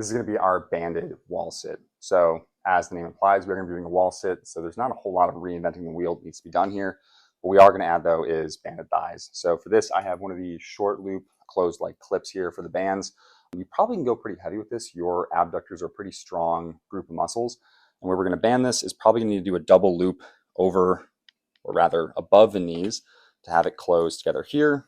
This is going to be our banded wall sit. So as the name implies, we're going to be doing a wall sit. So there's not a whole lot of reinventing the wheel that needs to be done here. What we are going to add though is banded thighs. So for this, I have one of the short loop closed like clips here for the bands. You probably can go pretty heavy with this. Your abductors are a pretty strong group of muscles. And where we're going to band this is probably going to need to do a double loop over, or rather above the knees, to have it closed together here,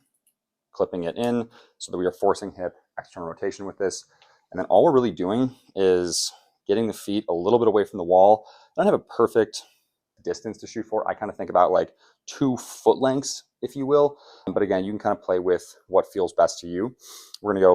clipping it in so that we are forcing hip external rotation with this. And then all we're really doing is getting the feet a little bit away from the wall. I don't have a perfect distance to shoot for. I kind of think about like 2 foot lengths, if you will. But again, you can kind of play with what feels best to you. We're going to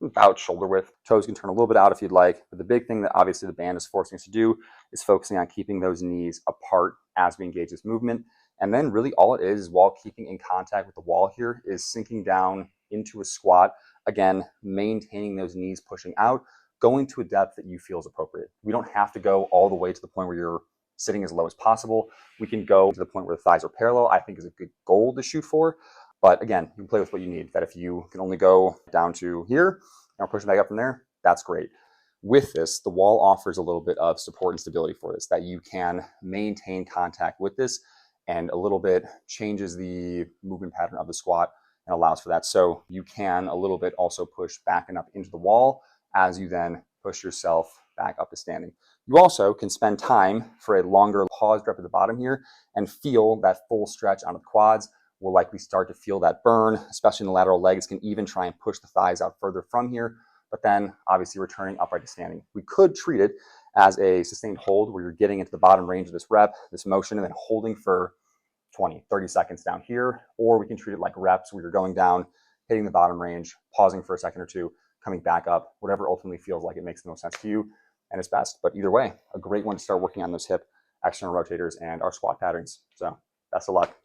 go about shoulder width. Toes can turn a little bit out if you'd like. But the big thing that obviously the band is forcing us to do is focusing on keeping those knees apart as we engage this movement. And then really all it is while keeping in contact with the wall here is sinking down into a squat. Again, maintaining those knees pushing out, going to a depth that you feel is appropriate. We don't have to go all the way to the point where you're sitting as low as possible. We can go to the point where the thighs are parallel, I think is a good goal to shoot for. But again, you can play with what you need. That if you can only go down to here and push back up from there, that's great. With this, the wall offers a little bit of support and stability for this, that you can maintain contact with this, and a little bit changes the movement pattern of the squat and allows for that. So you can a little bit also push back and up into the wall as you then push yourself back up to standing. You also can spend time for a longer pause rep at the bottom here and feel that full stretch on the quads. We'll likely start to feel that burn, especially in the lateral legs. Can even try and push the thighs out further from here, but then obviously returning upright to standing. We could treat it as a sustained hold where you're getting into the bottom range of this rep, this motion, and then holding for 20, 30 seconds down here, or we can treat it like reps where you're going down, hitting the bottom range, pausing for a second or two, coming back up, whatever ultimately feels like it makes the most sense to you and is best. But either way, a great one to start working on those hip external rotators and our squat patterns. So best of luck.